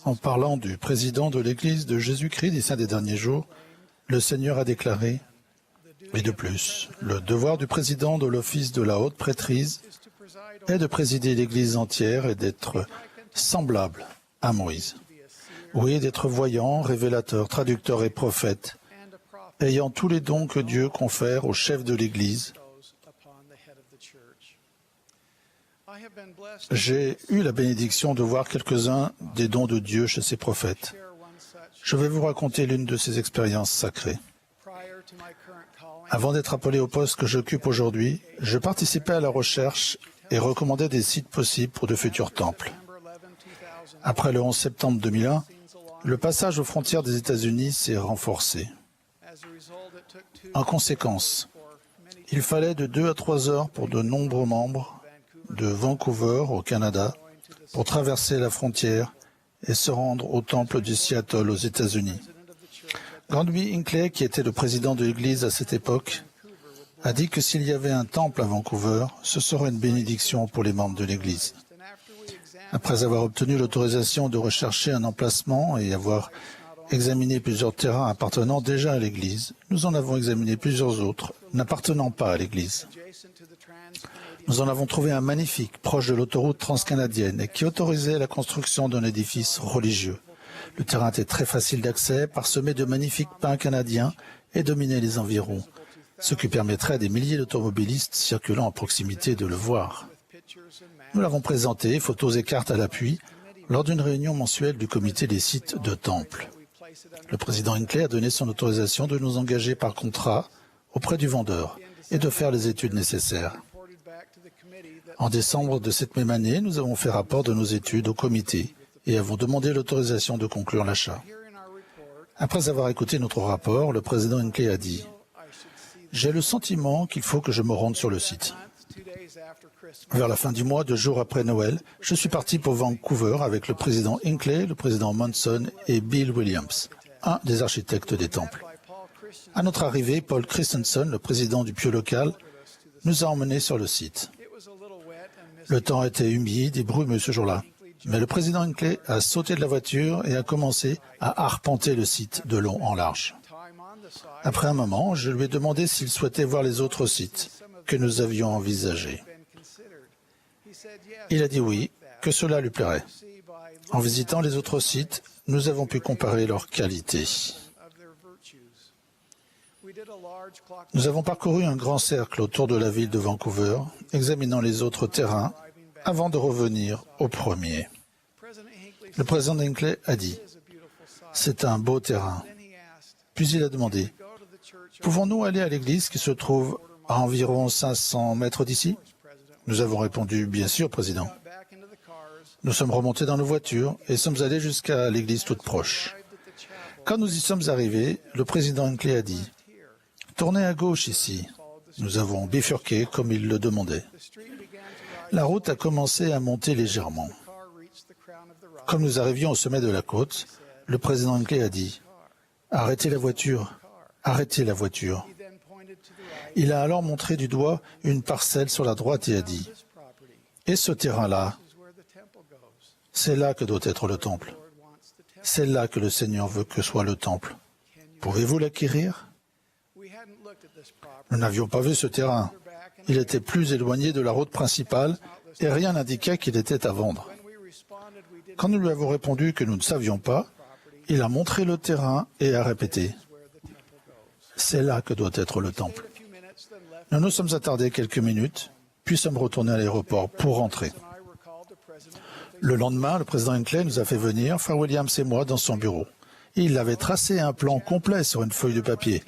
En parlant du président de l'Église de Jésus-Christ des Saints des Derniers Jours, le Seigneur a déclaré, et de plus, le devoir du président de l'office de la haute prêtrise est de présider l'Église entière et d'être semblable à Moïse. Oui, d'être voyant, révélateur, traducteur et prophète, ayant tous les dons que Dieu confère au chef de l'Église. J'ai eu la bénédiction de voir quelques-uns des dons de Dieu chez ses prophètes. Je vais vous raconter l'une de ces expériences sacrées. Avant d'être appelé au poste que j'occupe aujourd'hui, je participais à la recherche et recommandais des sites possibles pour de futurs temples. Après le 11 septembre 2001, le passage aux frontières des États-Unis s'est renforcé. En conséquence, il fallait de 2 à 3 heures pour de nombreux membres de Vancouver au Canada pour traverser la frontière et se rendre au temple de Seattle aux États-Unis. Granby Hinckley, qui était le président de l'Église à cette époque, a dit que s'il y avait un temple à Vancouver, ce serait une bénédiction pour les membres de l'Église. Après avoir obtenu l'autorisation de rechercher un emplacement et avoir examiné plusieurs terrains appartenant déjà à l'Église, nous en avons examiné plusieurs autres n'appartenant pas à l'Église. Nous en avons trouvé un magnifique, proche de l'autoroute transcanadienne, et qui autorisait la construction d'un édifice religieux. Le terrain était très facile d'accès, parsemé de magnifiques pins canadiens et dominait les environs, ce qui permettrait à des milliers d'automobilistes circulant à proximité de le voir. Nous l'avons présenté, photos et cartes à l'appui, lors d'une réunion mensuelle du comité des sites de temples. Le président Hinckley a donné son autorisation de nous engager par contrat auprès du vendeur et de faire les études nécessaires. En décembre de cette même année, nous avons fait rapport de nos études au comité et avons demandé l'autorisation de conclure l'achat. Après avoir écouté notre rapport, le président Hinckley a dit « J'ai le sentiment qu'il faut que je me rende sur le site. » Vers la fin du mois, 2 jours après Noël, je suis parti pour Vancouver avec le président Hinckley, le président Monson et Bill Williams, un des architectes des temples. À notre arrivée, Paul Christensen, le président du pieu local, nous a emmenés sur le site. Le temps était humide et brumeux ce jour-là, mais le président Hinckley a sauté de la voiture et a commencé à arpenter le site de long en large. Après un moment, je lui ai demandé s'il souhaitait voir les autres sites que nous avions envisagés. Il a dit oui, que cela lui plairait. En visitant les autres sites, nous avons pu comparer leurs qualités. Nous avons parcouru un grand cercle autour de la ville de Vancouver, examinant les autres terrains, avant de revenir au premier. Le président Hinckley a dit « C'est un beau terrain ». Puis il a demandé « Pouvons-nous aller à l'église qui se trouve à environ 500 mètres d'ici ?» Nous avons répondu « Bien sûr, président ». Nous sommes remontés dans nos voitures et sommes allés jusqu'à l'église toute proche. Quand nous y sommes arrivés, le président Hinckley a dit « Tournez à gauche ici ». Nous avons bifurqué comme il le demandait. La route a commencé à monter légèrement. Comme nous arrivions au sommet de la côte, le président Hinckley a dit « Arrêtez la voiture, arrêtez la voiture ». Il a alors montré du doigt une parcelle sur la droite et a dit « Et ce terrain-là, c'est là que doit être le temple. C'est là que le Seigneur veut que soit le temple. Pouvez-vous l'acquérir ?» Nous n'avions pas vu ce terrain. Il était plus éloigné de la route principale et rien n'indiquait qu'il était à vendre. Quand nous lui avons répondu que nous ne savions pas, il a montré le terrain et a répété « C'est là que doit être le temple. » Nous nous sommes attardés quelques minutes, puis sommes retournés à l'aéroport pour rentrer. Le lendemain, le président Hinckley nous a fait venir, Frère Williams et moi, dans son bureau. Il avait tracé un plan complet sur une feuille de papier.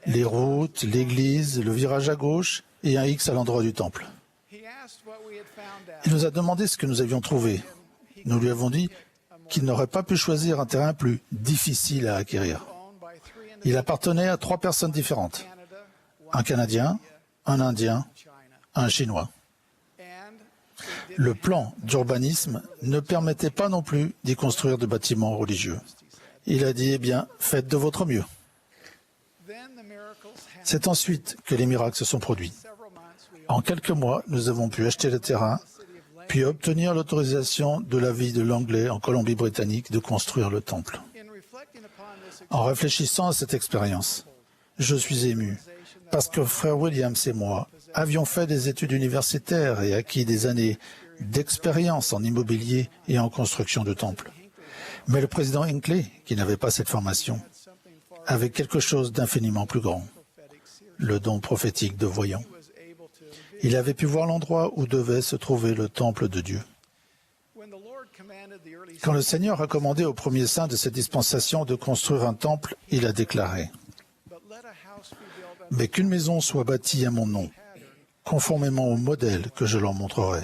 Les routes, l'église, le virage à gauche et un X à l'endroit du temple. Il nous a demandé ce que nous avions trouvé. Nous lui avons dit qu'il n'aurait pas pu choisir un terrain plus difficile à acquérir. Il appartenait à 3 personnes différentes. Un Canadien, un Indien, un Chinois. Le plan d'urbanisme ne permettait pas non plus d'y construire de bâtiments religieux. Il a dit, eh bien, faites de votre mieux. C'est ensuite que les miracles se sont produits. En quelques mois, nous avons pu acheter le terrain, puis obtenir l'autorisation de la ville de Langley en Colombie-Britannique de construire le temple. En réfléchissant à cette expérience, je suis ému parce que frère Williams et moi avions fait des études universitaires et acquis des années d'expérience en immobilier et en construction de temples. Mais le président Hinckley, qui n'avait pas cette formation, avait quelque chose d'infiniment plus grand, le don prophétique de voyant. Il avait pu voir l'endroit où devait se trouver le temple de Dieu. Quand le Seigneur a commandé aux premiers saints de cette dispensation de construire un temple, il a déclaré « Mais qu'une maison soit bâtie à mon nom, conformément au modèle que je leur montrerai.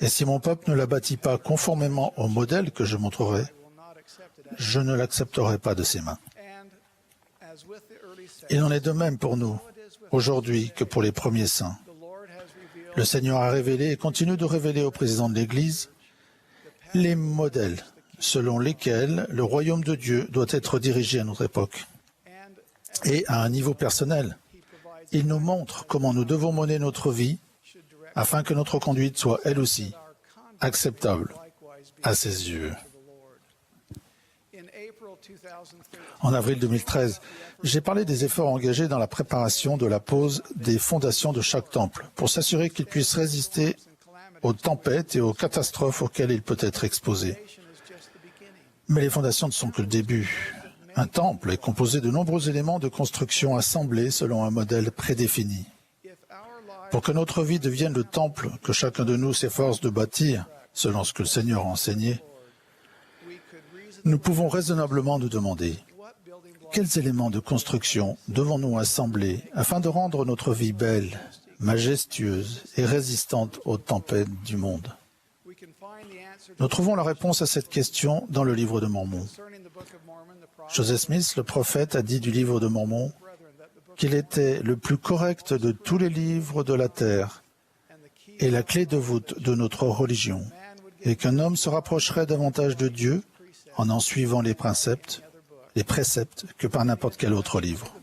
Et si mon peuple ne la bâtit pas conformément au modèle que je montrerai, je ne l'accepterai pas de ses mains. » Il en est de même pour nous, aujourd'hui, que pour les premiers saints. Le Seigneur a révélé et continue de révéler au président de l'Église les modèles selon lesquels le royaume de Dieu doit être dirigé à notre époque. Et à un niveau personnel, il nous montre comment nous devons mener notre vie afin que notre conduite soit, elle aussi, acceptable à ses yeux. En avril 2013, j'ai parlé des efforts engagés dans la préparation de la pose des fondations de chaque temple pour s'assurer qu'il puisse résister aux tempêtes et aux catastrophes auxquelles il peut être exposé. Mais les fondations ne sont que le début. Un temple est composé de nombreux éléments de construction assemblés selon un modèle prédéfini. Pour que notre vie devienne le temple que chacun de nous s'efforce de bâtir, selon ce que le Seigneur a enseigné, nous pouvons raisonnablement nous demander quels éléments de construction devons-nous assembler afin de rendre notre vie belle, majestueuse et résistante aux tempêtes du monde. Nous trouvons la réponse à cette question dans le livre de Mormon. Joseph Smith, le prophète, a dit du livre de Mormon qu'il était le plus correct de tous les livres de la terre et la clé de voûte de notre religion, et qu'un homme se rapprocherait davantage de Dieu en suivant les préceptes que par n'importe quel autre livre.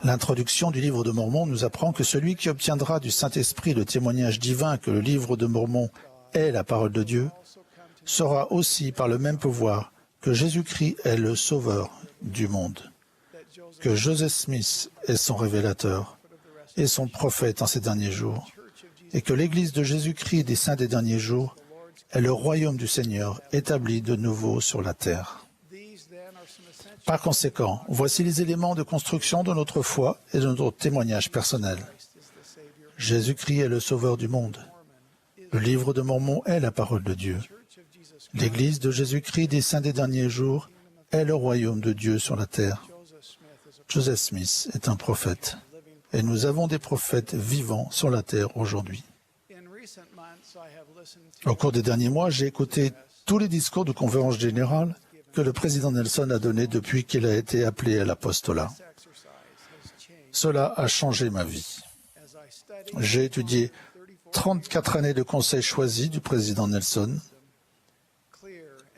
L'introduction du livre de Mormon nous apprend que celui qui obtiendra du Saint-Esprit le témoignage divin que le livre de Mormon est la parole de Dieu, saura aussi par le même pouvoir que Jésus-Christ est le Sauveur du monde, que Joseph Smith est son révélateur et son prophète en ces derniers jours, et que l'Église de Jésus-Christ des saints des derniers jours est le royaume du Seigneur établi de nouveau sur la terre. Par conséquent, voici les éléments de construction de notre foi et de notre témoignage personnel. Jésus-Christ est le Sauveur du monde. Le livre de Mormon est la parole de Dieu. L'Église de Jésus-Christ des saints des derniers jours est le royaume de Dieu sur la terre. Joseph Smith est un prophète, et nous avons des prophètes vivants sur la terre aujourd'hui. Au cours des derniers mois, j'ai écouté tous les discours de conférence générale que le président Nelson a donnés depuis qu'il a été appelé à l'apostolat. Cela a changé ma vie. J'ai étudié 34 années de conseils choisis du président Nelson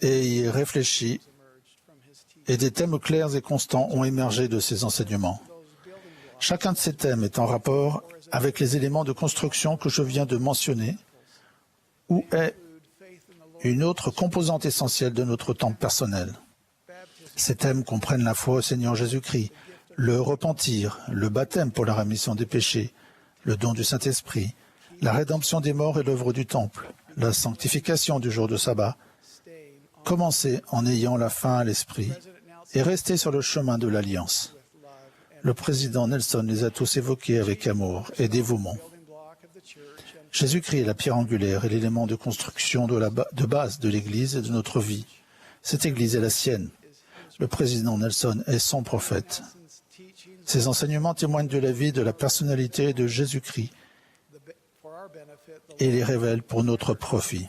et y ai réfléchi, et des thèmes clairs et constants ont émergé de ses enseignements. Chacun de ces thèmes est en rapport avec les éléments de construction que je viens de mentionner, ou est une autre composante essentielle de notre temple personnel. Ces thèmes comprennent la foi au Seigneur Jésus-Christ, le repentir, le baptême pour la rémission des péchés, le don du Saint-Esprit, la rédemption des morts et l'œuvre du temple, la sanctification du jour de sabbat, commencer en ayant la fin à l'esprit et rester sur le chemin de l'alliance. Le président Nelson les a tous évoqués avec amour et dévouement. Jésus-Christ est la pierre angulaire et l'élément de construction de base de l'Église et de notre vie. Cette Église est la sienne. Le président Nelson est son prophète. Ses enseignements témoignent de la vie, de la personnalité de Jésus-Christ et les révèlent pour notre profit.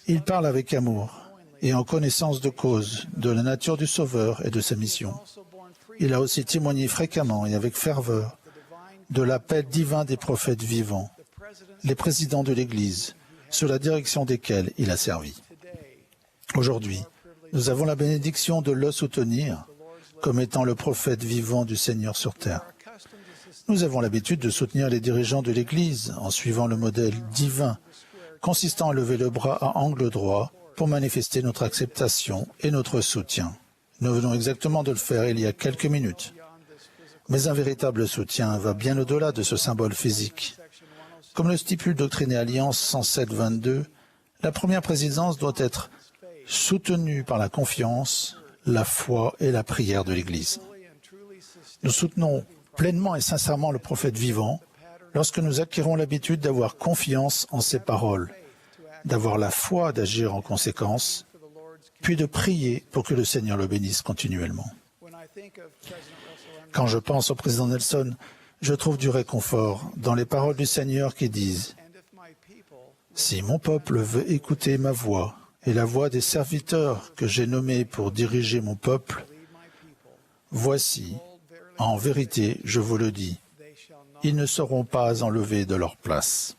Il parle avec amour et en connaissance de cause de la nature du Sauveur et de sa mission. Il a aussi témoigné fréquemment et avec ferveur de l'appel divin des prophètes vivants, les présidents de l'Église, sous la direction desquels il a servi. Aujourd'hui, nous avons la bénédiction de le soutenir comme étant le prophète vivant du Seigneur sur terre. Nous avons l'habitude de soutenir les dirigeants de l'Église en suivant le modèle divin, consistant à lever le bras à angle droit pour manifester notre acceptation et notre soutien. Nous venons exactement de le faire il y a quelques minutes. Mais un véritable soutien va bien au-delà de ce symbole physique. Comme le stipule Doctrine et Alliance 107-22, la première présidence doit être soutenue par la confiance, la foi et la prière de l'Église. Nous soutenons pleinement et sincèrement le prophète vivant lorsque nous acquérons l'habitude d'avoir confiance en ses paroles, d'avoir la foi d'agir en conséquence, puis de prier pour que le Seigneur le bénisse continuellement. Quand je pense au président Nelson, je trouve du réconfort dans les paroles du Seigneur qui disent « Si mon peuple veut écouter ma voix et la voix des serviteurs que j'ai nommés pour diriger mon peuple, voici, en vérité, je vous le dis, ils ne seront pas enlevés de leur place. »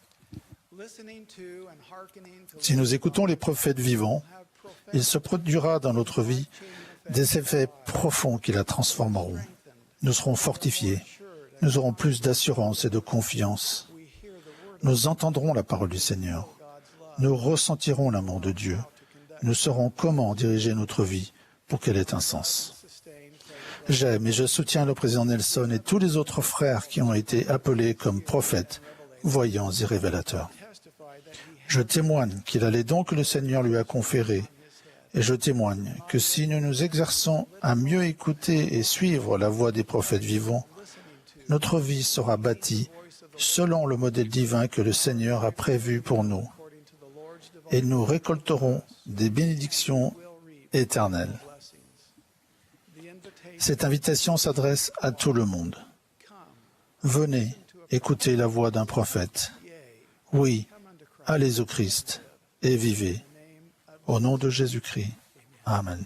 Si nous écoutons les prophètes vivants, il se produira dans notre vie des effets profonds qui la transformeront. Nous serons fortifiés, nous aurons plus d'assurance et de confiance. Nous entendrons la parole du Seigneur, nous ressentirons l'amour de Dieu, nous saurons comment diriger notre vie pour qu'elle ait un sens. J'aime et je soutiens le président Nelson et tous les autres frères qui ont été appelés comme prophètes, voyants et révélateurs. Je témoigne qu'il a les dons que le Seigneur lui a conférés, et je témoigne que si nous nous exerçons à mieux écouter et suivre la voix des prophètes vivants, notre vie sera bâtie selon le modèle divin que le Seigneur a prévu pour nous, et nous récolterons des bénédictions éternelles. Cette invitation s'adresse à tout le monde. Venez écouter la voix d'un prophète. Oui, allez au Christ et vivez. Au nom de Jésus-Christ. Amen.